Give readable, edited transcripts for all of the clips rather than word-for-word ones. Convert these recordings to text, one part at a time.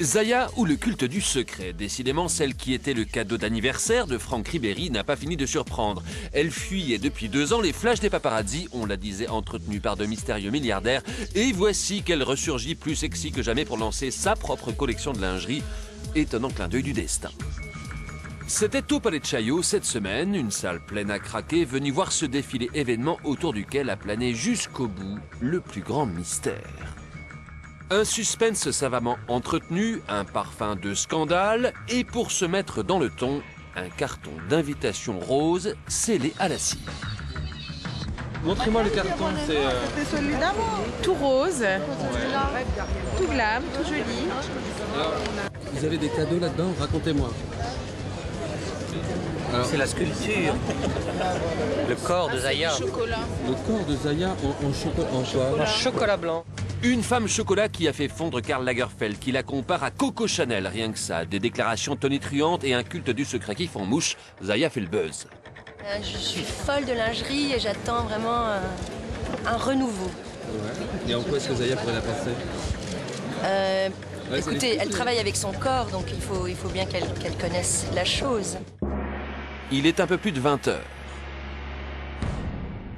Zaya ou le culte du secret, décidément celle qui était le cadeau d'anniversaire de Franck Ribéry n'a pas fini de surprendre. Elle fuyait depuis 2 ans les flashs des paparazzi, on la disait entretenue par de mystérieux milliardaires, et voici qu'elle ressurgit plus sexy que jamais pour lancer sa propre collection de lingerie. Étonnant clin d'œil du destin. C'était au Palais de Chaillot cette semaine, une salle pleine à craquer, venue voir ce défilé événement autour duquel a plané jusqu'au bout le plus grand mystère. Un suspense savamment entretenu, un parfum de scandale, et pour se mettre dans le ton, un carton d'invitation rose scellé à la cire. Montrez-moi le carton, C'est celui-là, tout rose, tout glam, tout joli. Vous avez des cadeaux là-dedans? Racontez-moi. C'est la sculpture. Le corps de Zaya. Le corps de Zaya en Chocolat blanc. Une femme chocolat qui a fait fondre Karl Lagerfeld, qui la compare à Coco Chanel, rien que ça. Des déclarations tonitruantes et un culte du secret qui font mouche, Zaya fait le buzz. Je suis folle de lingerie et j'attends vraiment un renouveau. Ouais. Et en quoi est-ce que Zaya pourrait la passer? Écoutez, elle travaille avec son corps, donc il faut bien qu'elle connaisse la chose. Il est un peu plus de 20 h.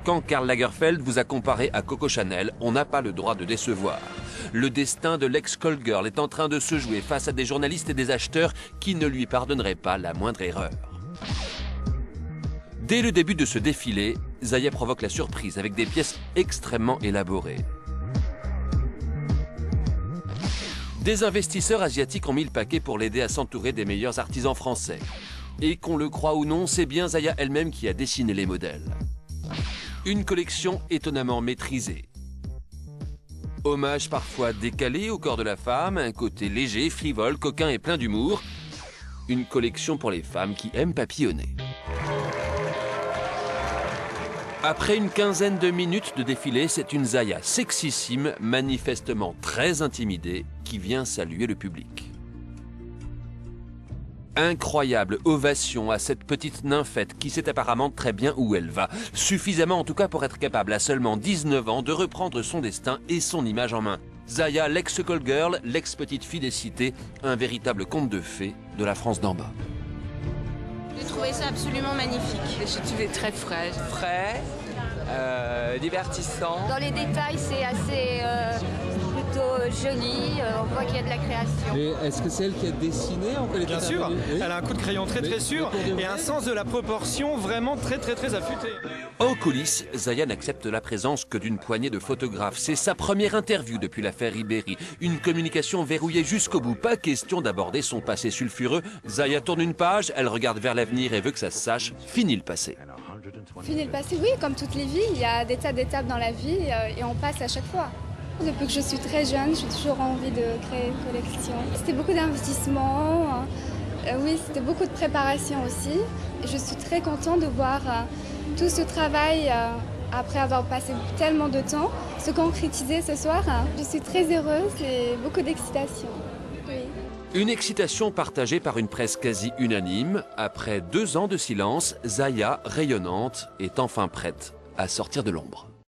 Quand Karl Lagerfeld vous a comparé à Coco Chanel, on n'a pas le droit de décevoir. Le destin de l'ex-call girl est en train de se jouer face à des journalistes et des acheteurs qui ne lui pardonneraient pas la moindre erreur. Dès le début de ce défilé, Zaya provoque la surprise avec des pièces extrêmement élaborées. Des investisseurs asiatiques ont mis le paquet pour l'aider à s'entourer des meilleurs artisans français. Et qu'on le croit ou non, c'est bien Zaya elle-même qui a dessiné les modèles. Une collection étonnamment maîtrisée. Hommage parfois décalé au corps de la femme, un côté léger, frivole, coquin et plein d'humour. Une collection pour les femmes qui aiment papillonner. Après une quinzaine de minutes de défilé, c'est une Zaya sexissime, manifestement très intimidée, qui vient saluer le public. Incroyable ovation à cette petite nymphette qui sait apparemment très bien où elle va. Suffisamment en tout cas pour être capable à seulement 19 ans de reprendre son destin et son image en main. Zaya, l'ex-call girl, l'ex-petite fille des cités, un véritable conte de fées de la France d'en bas. J'ai trouvé ça absolument magnifique. J'ai trouvé très frais, divertissant. Dans les détails, c'est assez plutôt joli. On voit qu'il y a de la création. Mais est-ce que c'est elle qui a dessiné en fait? Bien sûr, oui. elle a un coup de crayon très sûr et un sens de la proportion vraiment très affûté. En coulisses, Zaya n'accepte la présence que d'une poignée de photographes. C'est sa première interview depuis l'affaire Ribéry. Une communication verrouillée jusqu'au bout. Pas question d'aborder son passé sulfureux. Zaya tourne une page, elle regarde vers l'avenir et veut que ça se sache. Fini le passé. Fini le passé, oui, comme toutes les vies, il y a des tas d'étapes dans la vie et on passe à chaque fois. Depuis que je suis très jeune, j'ai toujours envie de créer une collection. C'était beaucoup d'investissement, oui, c'était beaucoup de préparation aussi. Et je suis très contente de voir tout ce travail, après avoir passé tellement de temps, se concrétiser ce soir. Je suis très heureuse et beaucoup d'excitation. Oui. Une excitation partagée par une presse quasi unanime. Après 2 ans de silence, Zaya, rayonnante, est enfin prête à sortir de l'ombre.